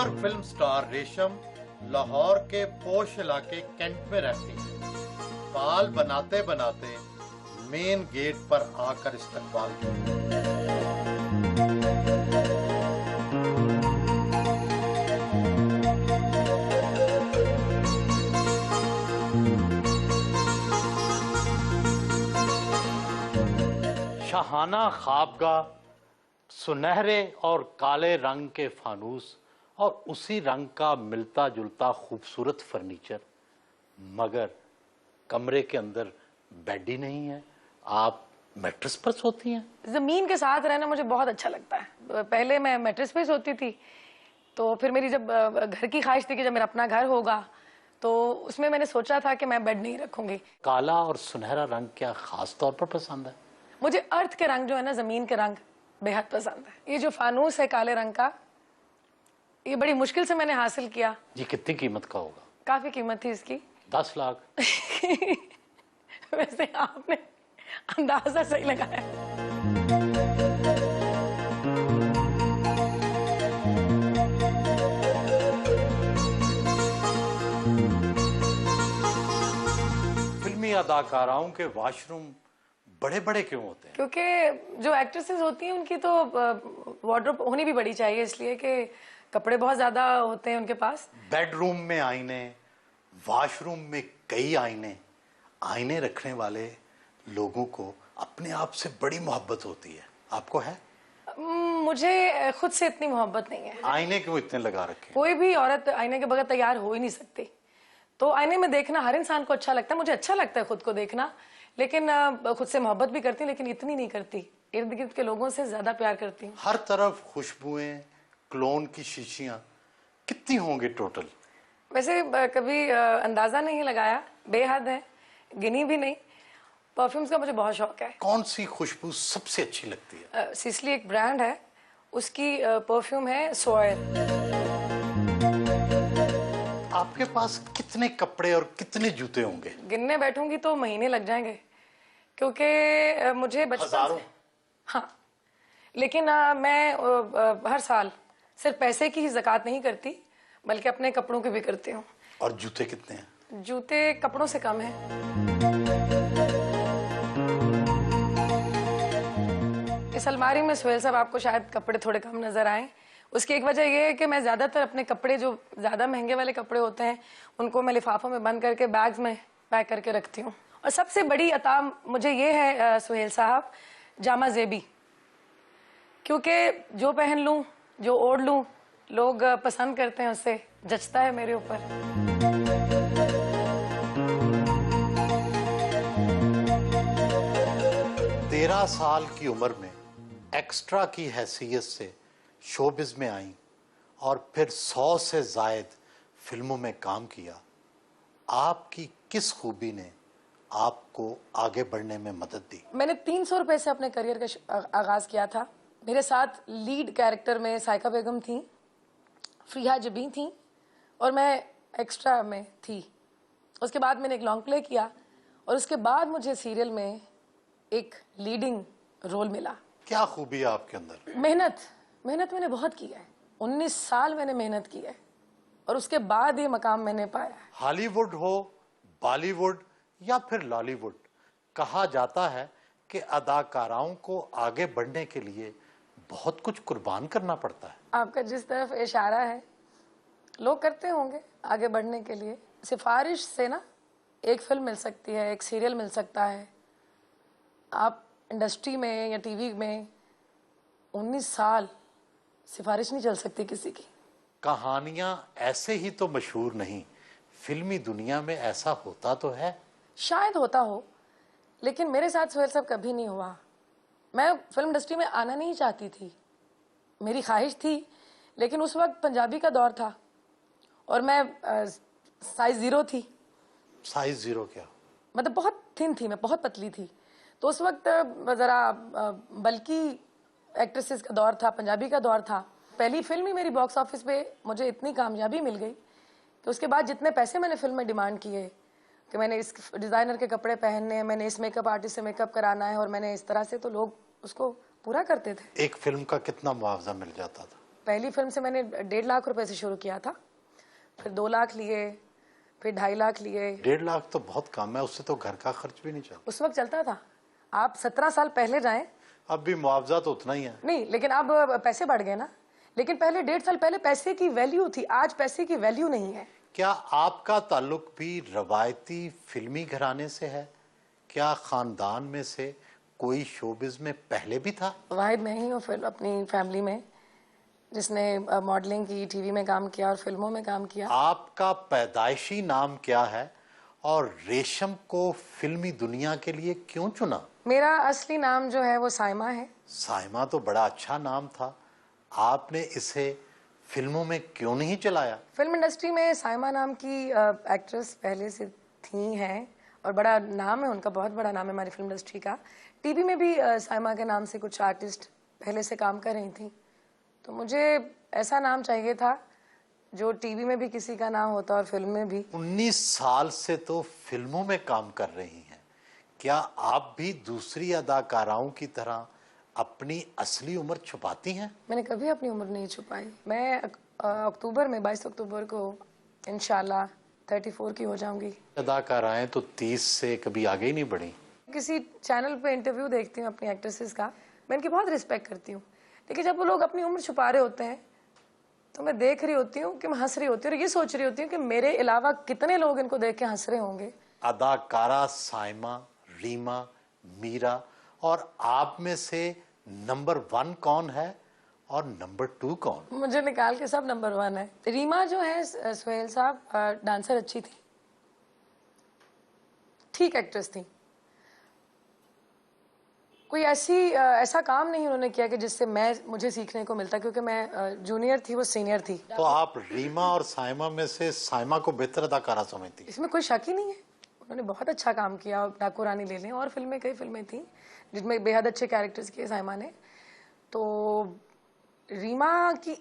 मशहूर film star रेशम लाहौर के पोश इलाके कैंट में रहती है। बाल बनाते बनाते मेन गेट पर आकर इस्तकबाल किया। शाहाना ख्वाबगाह, सुनहरे और काले रंग के फानूस और उसी रंग का मिलता जुलता खूबसूरत फर्नीचर, मगर कमरे के अंदर बेड ही नहीं है। आप मैट्रेस पर सोती हैं? जमीन के साथ रहना मुझे बहुत अच्छा लगता है। पहले मैं मैट्रेस पे सोती थी, तो फिर मेरी जब घर की ख्वाहिश थी कि जब मेरा अपना घर होगा तो उसमें मैंने सोचा था कि मैं बेड नहीं रखूंगी। काला और सुनहरा रंग क्या खास तौर पर पसंद है? मुझे अर्थ के रंग जो है ना, जमीन के रंग बेहद पसंद है। ये जो फानूस है काले रंग का, ये बड़ी मुश्किल से मैंने हासिल किया। जी, कितनी कीमत का होगा? काफी कीमत थी इसकी। 10 लाख। वैसे आपने अंदाजा सही लगाया। फिल्मी अदाकाराओं के वॉशरूम बड़े बड़े क्यों होते हैं? क्योंकि जो एक्ट्रेसेस होती हैं उनकी तो वार्डरोब होनी भी बड़ी चाहिए, इसलिए कि कपड़े बहुत ज्यादा होते हैं उनके पास। बेडरूम में आईने, वॉशरूम में कई आईने। आईने रखने वाले लोगों को अपने आप से बड़ी मोहब्बत होती है। आपको है? मुझे खुद से इतनी मोहब्बत नहीं है। आईने क्यों इतने लगा रखे? कोई भी औरत आईने के बगैर तैयार हो ही नहीं सकती। तो आईने में देखना हर इंसान को अच्छा लगता है। मुझे अच्छा लगता है खुद को देखना, लेकिन खुद से मोहब्बत भी करती हूँ, लेकिन इतनी नहीं करती। इर्द गिर्द के लोगों से ज्यादा प्यार करती हूँ। हर तरफ खुशबुएं, क्लोन की शीशियां, कितनी होंगी टोटल? वैसे कभी अंदाजा नहीं लगाया, बेहद है, गिनी भी नहीं। परफ्यूम्स का मुझे बहुत शौक है। कौन सी खुशबू सबसे अच्छी लगती है? सिसली एक ब्रांड है, उसकी परफ्यूम है सॉयल। आपके पास कितने कपड़े और कितने जूते होंगे? गिनने बैठूंगी तो महीने लग जाएंगे, क्योंकि मुझे बचपन हजारों? हाँ, लेकिन मैं हर साल सिर्फ पैसे की ही ज़कात नहीं करती, बल्कि अपने कपड़ों की भी करती हूँ। और जूते कितने हैं? जूते कपड़ों से कम है। इस अलमारी में सुहेल साहब आपको शायद कपड़े थोड़े कम नजर आए। उसकी एक वजह यह है कि मैं ज्यादातर अपने कपड़े, जो ज्यादा महंगे वाले कपड़े होते हैं, उनको मैं लिफाफों में बंद करके बैग्स में पैक करके रखती हूँ। और सबसे बड़ी अता मुझे ये है सुहेल साहब, जामा जेबी। क्योंकि जो पहन लूं, जो ओढ़ लूं, लोग पसंद करते हैं, उससे जचता है मेरे ऊपर। 13 साल की उम्र में एक्स्ट्रा की हैसियत से शोबिज में आई और फिर 100 से जायद फिल्मों में काम किया। आपकी किस खूबी ने आपको आगे बढ़ने में मदद दी? मैंने 300 रुपए से अपने करियर का आगाज किया था। मेरे साथ लीड कैरेक्टर में साइका बेगम थी, फ्रीहा जबी थी, और मैं एक्स्ट्रा में थी। उसके बाद मैंने एक लॉन्ग प्ले किया, और उसके बाद मुझे सीरियल में एक लीडिंग रोल मिला। क्या खूबी है आपके अंदर? मेहनत मैंने बहुत की है। 19 साल मैंने मेहनत की है, और उसके बाद ये मकाम मैंने पाया है। हॉलीवुड हो, बॉलीवुड या फिर लॉलीवुड, कहा जाता है कि अदाकाराओं को आगे बढ़ने के लिए बहुत कुछ कुर्बान करना पड़ता है। आपका जिस तरफ इशारा है, लोग करते होंगे आगे बढ़ने के लिए। सिफारिश से ना एक फिल्म मिल सकती है, एक सीरियल मिल सकता है। आप इंडस्ट्री में या टीवी में 19 साल सिफारिश नहीं चल सकती किसी की। कहानियां ऐसे ही तो मशहूर नहीं, फिल्मी दुनिया में ऐसा होता तो है। शायद होता हो, लेकिन मेरे साथ सुहेल साहब कभी नहीं हुआ। मैं फिल्म इंडस्ट्री में आना नहीं चाहती थी, मेरी ख्वाहिश थी, लेकिन उस वक्त पंजाबी का दौर था और मैं साइज 0 थी। साइज 0 क्या? मतलब बहुत थिन थी, मैं बहुत पतली थी। तो उस वक्त जरा बल्कि एक्ट्रेसेस का दौर था, पंजाबी का दौर था। पहली फिल्म ही मेरी बॉक्स ऑफिस पे मुझे इतनी कामयाबी मिल गई कि उसके बाद जितने पैसे मैंने फिल्म में डिमांड किए कि मैंने इस डिज़ाइनर के कपड़े पहनने हैं, मैंने इस मेकअप आर्टिस्ट से मेकअप कराना है, और मैंने इस तरह से, तो लोग उसको पूरा करते थे। एक फिल्म का कितना मुआवजा मिल जाता था? पहली फिल्म से मैंने 1.5 लाख रुपए से शुरू किया था, फिर 2 लाख लिए, फिर 2.5 लाख लिए। 1.5 लाख तो बहुत कम है, उससे तो घर का खर्च भी नहीं चलता। उस वक्त चलता था, आप 17 साल पहले जाएं। अब भी मुआवजा तो उतना ही है। नहीं, लेकिन अब पैसे बढ़ गए ना। लेकिन पहले 1.5 साल पहले पैसे की वैल्यू थी, आज पैसे की वैल्यू नहीं है। क्या आपका ताल्लुक भी रवायती फिल्मी घराने से है? क्या खानदान में से कोई शोबिज में पहले भी था? वाहिद मैं ही हूँ फिर अपनी फैमिली में जिसने मॉडलिंग की, टीवी में काम किया और फिल्मों में काम किया। आपका पैदाइशी नाम क्या है और रेशम को फिल्मी दुनिया के लिए क्यों चुना? मेरा असली नाम जो है वो साइमा है। साइमा तो बड़ा अच्छा नाम था, आपने इसे फिल्मों में क्यों नहीं चलाया? फिल्म इंडस्ट्री में साइमा नाम की एक्ट्रेस पहले से थी हैं और बड़ा नाम है उनका, बहुत बड़ा नाम है हमारी फिल्म इंडस्ट्री का। टीवी में भी साइमा के नाम से कुछ आर्टिस्ट पहले से काम कर रही थी, तो मुझे ऐसा नाम चाहिए था जो टीवी में भी किसी का नाम होता और फिल्म में भी। 19 साल से तो फिल्मों में काम कर रही हैं, क्या आप भी दूसरी अदाकाराओं की तरह अपनी असली उम्र छुपाती हैं? मैंने कभी अपनी उम्र नहीं छुपाई। मैं अक्टूबर में 22 अक्टूबर को इंशाल्लाह 34 की हो जाऊंगी। अदाकाराएं तो 30 से कभी आगे ही नहीं बढ़ी। किसी चैनल पे इंटरव्यू देखती हूँ अपनी एक्ट्रेसेस का, मैं इनकी बहुत रिस्पेक्ट करती हूँ, लेकिन जब वो लोग अपनी उम्र छुपा रहे होते हैं तो मैं देख रही होती हूँ कि मैं हंस रही होती हूँ और ये सोच रही होती हूँ कि मेरे अलावा कितने लोग इनको देख के हंस रहे होंगे। अदाकारा साइमा, रीमा, मीरा और आप में से नंबर 1 कौन है और नंबर 2 कौन? मुझे निकाल के सब नंबर 1 है। रीमा जो है सुहेल साहब डांसर अच्छी थी, ठीक एक्ट्रेस थी, कोई ऐसा काम नहीं उन्होंने किया कि जिससे मुझे सीखने को मिलता, क्योंकि मैं जूनियर थी, वो सीनियर थी। तो आप रीमा और साइमा में से साइमा को बेहतर अदाकारा समझती? इसमें कोई शक ही नहीं है, उन्होंने बहुत अच्छा काम किया। डाकू रानी ले लें और फिल्में, कई फिल्में थी जिसमें बेहद अच्छे कैरेक्टर्स किए साइमा ने। तो रीमा की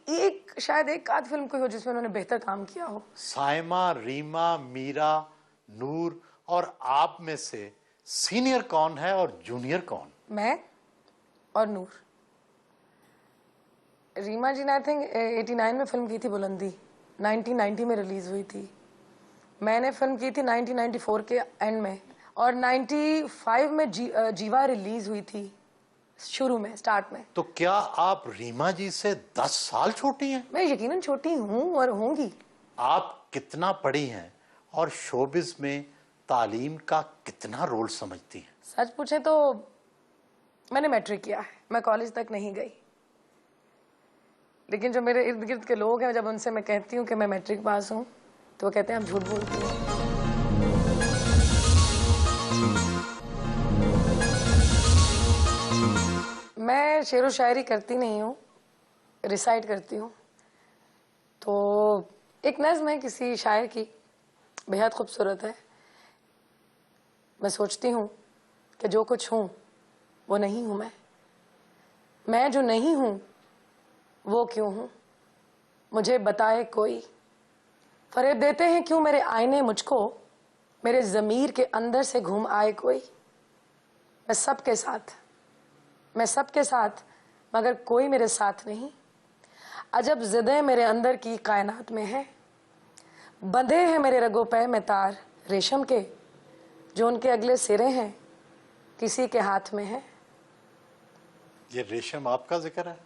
शायद एक आध फिल्म कोई हो जिसमें उन्होंने बेहतर काम किया हो। साइमा, रीमा, मीरा, नूर और आप में से सीनियर कौन है और जूनियर कौन? मैं और नूर। रीमा जी ने आई थिंक 89 में फिल्म की थी बुलंदी, 1990 में रिलीज हुई थी। मैंने फिल्म की थी 1994 के एंड में, और 95 में जीवा रिलीज हुई थी शुरू में, स्टार्ट में। तो क्या आप रीमा जी से 10 साल छोटी हैं? मैं यकीनन छोटी हूँ और होंगी। आप कितना पढ़ी हैं और शोबिज में तालीम का कितना रोल समझती हैं? सच पूछे तो मैंने मैट्रिक किया है, मैं कॉलेज तक नहीं गई, लेकिन जो मेरे इर्द गिर्द के लोग हैं, जब उनसे मैं कहती हूँ कि मैं मैट्रिक पास हूँ तो वो कहते हैं हम झूठ बोलती हैं। मैं शेरो शायरी करती नहीं हूँ, रिसाइट करती हूँ। तो एक नज़्म है किसी शायर की, बेहद खूबसूरत है। मैं सोचती हूँ कि जो कुछ हूँ वो नहीं हूँ मैं जो नहीं हूँ वो क्यों हूँ, मुझे बताए कोई। फरेब देते हैं क्यों मेरे आईने मुझको, मेरे ज़मीर के अंदर से घूम आए कोई। मैं सबके साथ मगर कोई मेरे साथ नहीं। अजब ज़िदे मेरे अंदर की कायनात में है, बंधे हैं मेरे रगों पे में तार रेशम के, जो उनके अगले सिरे हैं किसी के हाथ में है। ये रेशम आपका जिक्र है?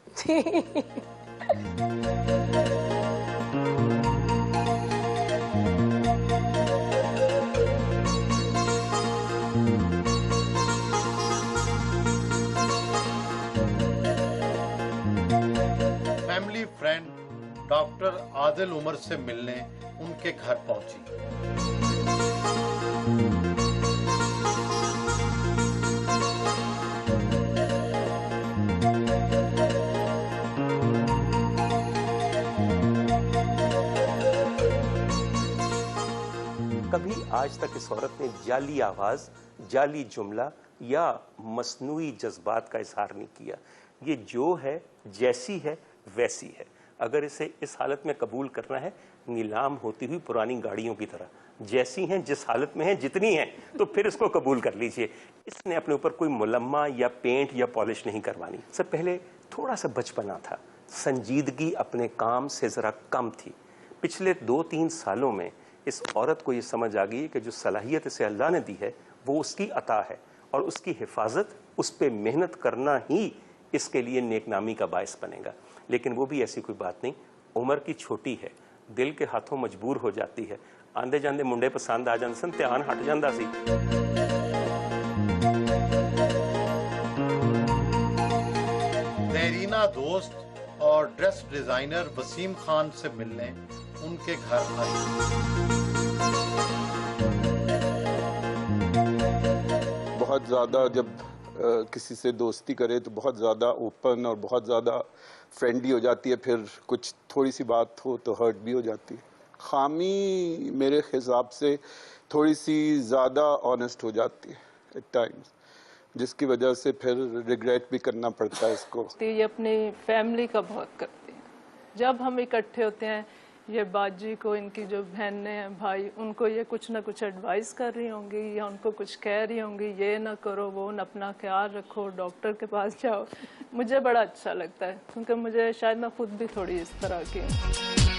Family friend doctor Adil Umar से मिलने उनके घर पहुंची। कभी आज तक इस औरत ने जाली आवाज, जाली जुमला या मसनूई जज्बात का इजहार नहीं किया। ये जो है, जैसी है वैसी है। अगर इसे इस हालत में कबूल करना है, नीलाम होती हुई पुरानी गाड़ियों की तरह, जैसी हैं, जिस हालत में हैं, जितनी हैं, तो फिर इसको कबूल कर लीजिए। इसने अपने ऊपर कोई मुलम्मा या पेंट या पॉलिश नहीं करवानी। सबसे पहले थोड़ा सा बचपना था, संजीदगी अपने काम से ज़रा कम थी। पिछले 2-3 सालों में इस औरत को ये समझ आ गई कि जो सलाहियत इसे अल्लाह ने दी है वो उसकी अता है और उसकी हिफाजत, उस पर मेहनत करना ही इसके लिए नेकनामी का बायस बनेगा। लेकिन वो भी ऐसी कोई बात नहीं, उम्र की छोटी है, दिल के हाथों मजबूर हो जाती है। आंदे जांदे मुंडे पसंद आ जाते सन, ध्यान हट जाता सी। देरीना दोस्त और ड्रेस डिजाइनर वसीम खान से मिलने उनके घर आई। बहुत ज़्यादा जब किसी से दोस्ती करे तो बहुत ज़्यादा ओपन और बहुत ज़्यादा फ्रेंडली हो जाती है, फिर कुछ थोड़ी सी बात हो तो हर्ट भी हो जाती है। खामी मेरे हिसाब से थोड़ी सी ज़्यादा ऑनेस्ट हो जाती है एट टाइम्स, जिसकी वजह से फिर रिग्रेट भी करना पड़ता है इसको। ये अपनी फैमिली का बहुत करती हैं। जब हम इकट्ठे होते हैं, ये बाजी को, इनकी जो बहनें हैं, भाई, उनको ये कुछ ना कुछ एडवाइस कर रही होंगी या उनको कुछ कह रही होंगी, ये ना करो, वो न, अपना ख्याल रखो, डॉक्टर के पास जाओ। मुझे बड़ा अच्छा लगता है क्योंकि मुझे शायद मैं खुद भी थोड़ी इस तरह की हूँ।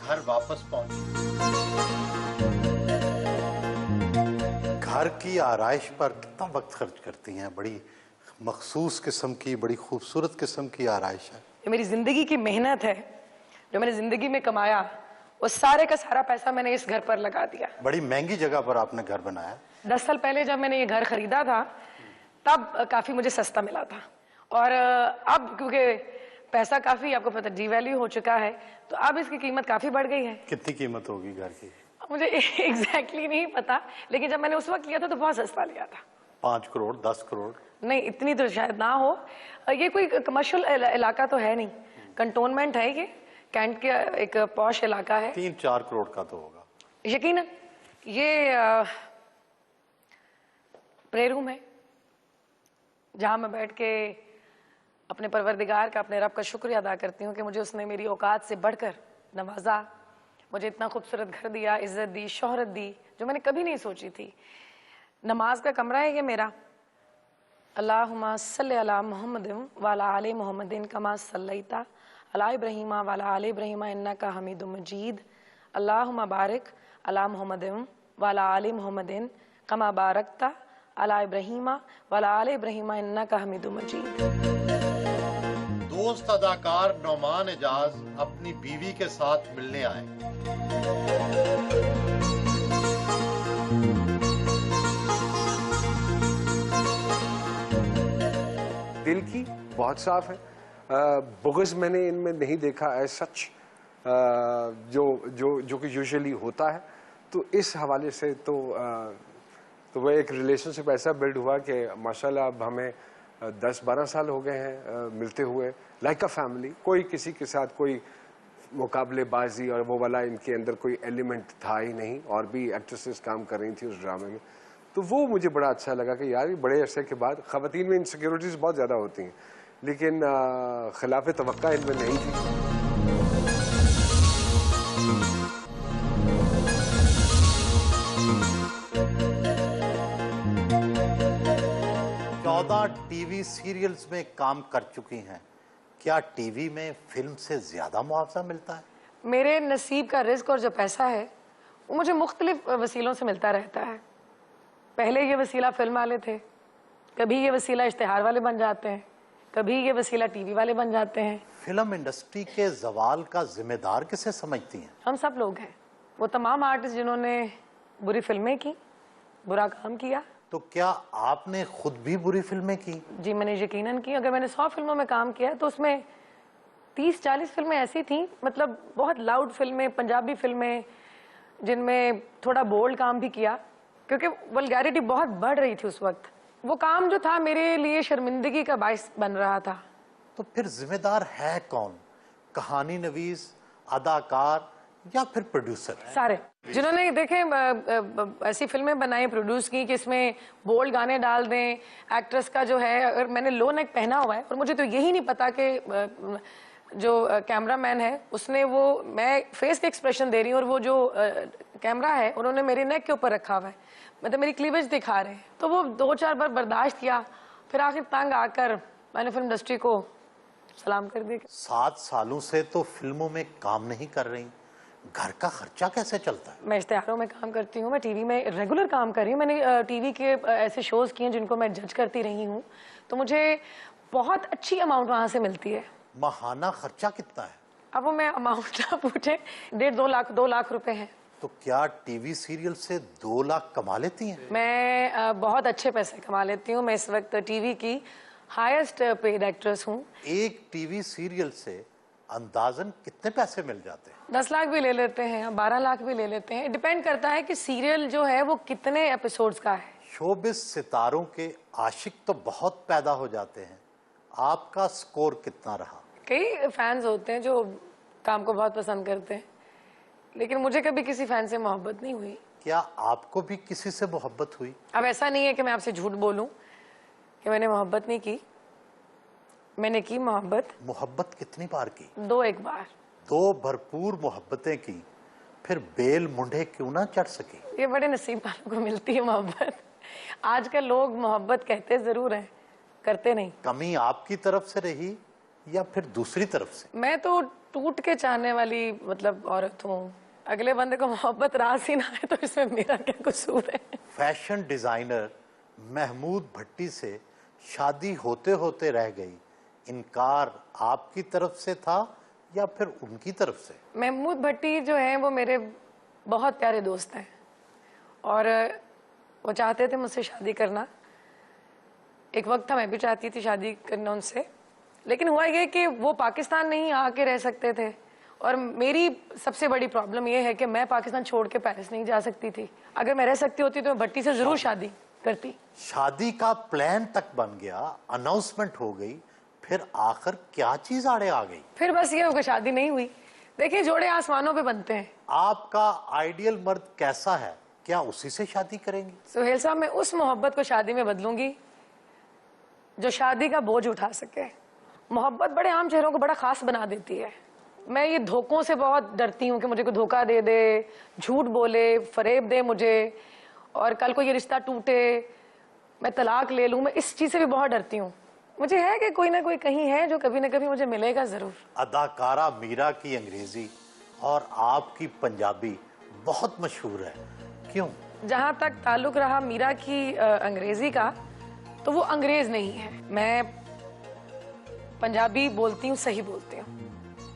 घर वापस पहुंची। घर की आराइश पर कितना वक्त खर्च करती हैं? बड़ी मखसूस किस्म की, बड़ी खूबसूरत किस्म की आराइश है। जो मेरी जिंदगी की मेहनत है, जो मैंने जिंदगी में कमाया, वो सारे का सारा पैसा मैंने इस घर पर लगा दिया। बड़ी महंगी जगह पर आपने घर बनाया। 10 साल पहले जब मैंने ये घर खरीदा था तब काफी मुझे सस्ता मिला था, और अब क्योंकि पैसा काफी, आपको पता, डिवैल्यू हो चुका है, तो अब इसकी कीमत काफी बढ़ गई है। कितनी कीमत होगी घर की? मुझे एग्जैक्टली नहीं पता, लेकिन जब मैंने उस वक्त लिया था तो बहुत सस्ता लिया था। 5 करोड़, 10 करोड़? नहीं, इतनी तो शायद ना हो। ये कोई कमर्शियल इलाका तो है नहीं, कंटोनमेंट है, ये कैंट के एक पॉश इलाका है। 3-4 करोड़ का तो होगा यकीनन। ये प्रे रूम है जहां मैं बैठ के अपने परवरदिगार का, अपने रब का शुक्रिया अदा करती हूँ कि मुझे उसने मेरी औकात से बढ़कर नवाजा, मुझे इतना खूबसूरत घर दिया, इज्जत दी, शोहरत दी, जो मैंने कभी नहीं सोची थी। नमाज का कमरा है ये मेरा। अल्लाहुम्मा सल्ली अला मुहम्मदिन वाला आले मुहम्मदिन कमा सल्लैता अला इब्राहीमा वाला आले इब्राहीमा इन्नका हमीदुम मजीद। अल्लाहुम्मा बारिक अला मुहम्मदिन वाला आले मुहम्मदिन कमा बारकता अला इब्राहीमा वाला आले इब्राहीमा इन्नका हमीदुम मजीद। दोस्त अदाकार नौमान एजाज अपनी बीवी के साथ मिलने आए। दिल की बहुत साफ है, बुग़्ज़ मैंने इनमें नहीं देखा एज सच, जो जो जो कि यूजुअली होता है। तो इस हवाले से तो वह एक रिलेशनशिप ऐसा बिल्ड हुआ कि माशाल्लाह अब हमें 10-12 साल हो गए हैं मिलते हुए, लाइक अ फैमिली। कोई किसी के साथ कोई मुकाबलेबाजी और वो वाला इनके अंदर कोई एलिमेंट था ही नहीं, और भी एक्ट्रेसेस काम कर रही थी उस ड्रामे में। तो वो मुझे बड़ा अच्छा लगा कि यार ये बड़े अरसे के बाद, ख़वातीन में इनसिक्योरिटीज़ बहुत ज़्यादा होती हैं, लेकिन खिलाफ तवक्का इनमें नहीं थी। 14 टीवी सीरियल्स में काम कर चुकी हैं। क्या टीवी में फिल्म से ज्यादा मुआवजा मिलता है? मेरे नसीब का रिस्क और जो पैसा है वो मुझे मुख्तलिफ वसीलों से मिलता रहता है। पहले ये वसीला फिल्म वाले थे, कभी ये वसीला इश्तिहार वाले बन जाते हैं, कभी ये वसीला टीवी वाले बन जाते हैं। फिल्म इंडस्ट्री के जवाल का जिम्मेदार किसे समझती हैं? हम सब लोग हैं, वो तमाम आर्टिस्ट जिन्होंने बुरी फिल्में की, बुरा काम किया। तो क्या आपने खुद भी बुरी फिल्में की? जी मैंने यकीनन की। अगर मैंने 100 फिल्मों में काम किया तो उसमें 30-40 फिल्में ऐसी थी, मतलब बहुत लाउड फिल्में, पंजाबी फिल्में, जिनमें थोड़ा बोल्ड काम भी किया, क्योंकि वल्गैरिटी बहुत बढ़ रही थी उस वक्त। वो काम जो था मेरे लिए शर्मिंदगी का बायस बन रहा था, तो फिर जिम्मेदार है कौन? कहानी नवीस, अदाकार या फिर प्रोड्यूसर? सारे जिन्होंने देखे ऐसी फिल्में बनाई, प्रोड्यूस की कि इसमें बोल्ड गाने डाल दें, एक्ट्रेस का जो है, अगर मैंने लो नेक पहना हुआ है और मुझे तो यही नहीं पता कि जो कैमरामैन है उसने वो, मैं फेस के एक्सप्रेशन दे रही हूँ और वो जो कैमरा है उन्होंने मेरी नेक के ऊपर रखा हुआ है, मतलब मेरी क्लीवेज दिखा रहे हैं। तो वो 2-4 बार बर्दाश्त किया, फिर आखिर तंग आकर मैंने फिल्म इंडस्ट्री को सलाम कर दिया। 7 सालों से तो फिल्मों में काम नहीं कर रही, घर का खर्चा कैसे चलता है? मैं इश्तेहारों में काम करती हूँ, मैं टीवी में रेगुलर काम कर रही हूँ, मैंने टीवी के ऐसे शोज किए हैं जिनको मैं जज करती रही हूँ, तो मुझे बहुत अच्छी अमाउंट वहाँ से मिलती है। माहाना खर्चा कितना है? अब वो मैं अमाउंट ना पूछे, 1.5-2 लाख रुपए है। तो क्या टीवी सीरियल से 2 लाख कमा लेती हैं? मैं बहुत अच्छे पैसे कमा लेती हूँ, मैं इस वक्त टीवी की हाईएस्ट पेड एक्ट्रेस हूँ। एक टीवी सीरियल से अंदाजन कितने पैसे मिल जाते हैं? 10 लाख भी ले लेते हैं, 12 लाख भी ले लेते हैं, डिपेंड करता है कि सीरियल जो है वो कितने एपिसोड्स का है। शोबिस सितारों के आशिक तो बहुत पैदा हो जाते हैं, आपका स्कोर कितना रहा? कई फैंस होते हैं जो काम को बहुत पसंद करते हैं, लेकिन मुझे कभी किसी फैन से मोहब्बत नहीं हुई। क्या आपको भी किसी से मोहब्बत हुई? अब ऐसा नहीं है कि मैं आपसे झूठ बोलूं कि मैंने मोहब्बत नहीं की, मैंने की मोहब्बत। मोहब्बत कितनी बार की? 2-1 बार। 2 भरपूर मोहब्बतें की, फिर बेल मुंडे क्यों ना चढ़ सकी? ये बड़े नसीब वालों को मिलती है मोहब्बत। आजकल लोग मोहब्बत कहते जरूर हैं, करते नहीं। कमी आपकी तरफ से रही या फिर दूसरी तरफ से? मैं तो टूट के चाहने वाली मतलब औरत हूँ, अगले बंदे को मोहब्बत रास ही ना है तो इसमें मेरा क्या कसूर है? फैशन डिजाइनर महमूद भट्टी से शादी होते होते रह गई, इनकार आपकी तरफ से था या फिर उनकी तरफ से? महमूद भट्टी जो है वो मेरे बहुत प्यारे दोस्त हैं और वो चाहते थे मुझसे शादी करना। एक वक्त था मैं भी चाहती थी शादी करना उनसे, लेकिन हुआ ये कि वो पाकिस्तान नहीं आके रह सकते थे और मेरी सबसे बड़ी प्रॉब्लम ये है कि मैं पाकिस्तान छोड़ के पेरिस नहीं जा सकती थी। अगर मैं रह सकती होती तो मैं भट्टी से जरूर शादी करती। शादी का प्लान तक बन गया, अनाउंसमेंट हो गई, फिर आखिर क्या चीज आड़े आ गई? फिर बस ये हो गया, शादी नहीं हुई। देखिए जोड़े आसमानों पे बनते हैं। आपका आइडियल मर्द कैसा है, क्या उसी से शादी करेंगी? सुहेल साहब, मैं उस मोहब्बत को शादी में बदलूंगी जो शादी का बोझ उठा सके। मोहब्बत बड़े आम चेहरों को बड़ा खास बना देती है। मैं ये धोखों से बहुत डरती हूँ कि मुझे कोई धोखा दे दे, झूठ बोले, फरेब दे मुझे और कल को ये रिश्ता टूटे, मैं तलाक ले लूँ, मैं इस चीज से भी बहुत डरती हूँ। मुझे है कि कोई ना कोई कहीं है जो कभी ना कभी मुझे मिलेगा जरूर। अदाकारा मीरा की अंग्रेजी और आपकी पंजाबी बहुत मशहूर है, क्यों? जहां तक ताल्लुक रहा मीरा की अंग्रेजी का, तो वो अंग्रेज नहीं है। मैं पंजाबी बोलती हूँ, सही बोलती हूँ।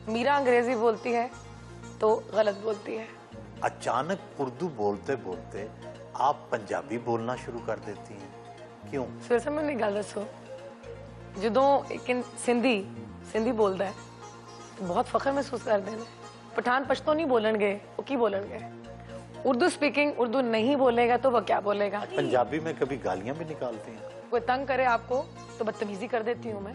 मीरा अंग्रेजी बोलती है तो गलत बोलती है। अचानक उर्दू बोलते बोलते आप पंजाबी बोलना शुरू कर देती हैं, क्यों? फिर से मैंने गल दसो, ਜਦੋਂ एक सिंधी बोलता है तो बहुत फख्र महसूस करते हैं। पठान पश्तो नहीं बोलणगे, वो की बोलणगे? उर्दू स्पीकिंग उर्दू नहीं बोलेगा तो वह क्या बोलेगा? पंजाबी में कभी गालियां भी निकालती हैं? कोई तंग करे आपको तो बदतमीजी कर देती हूँ मैं।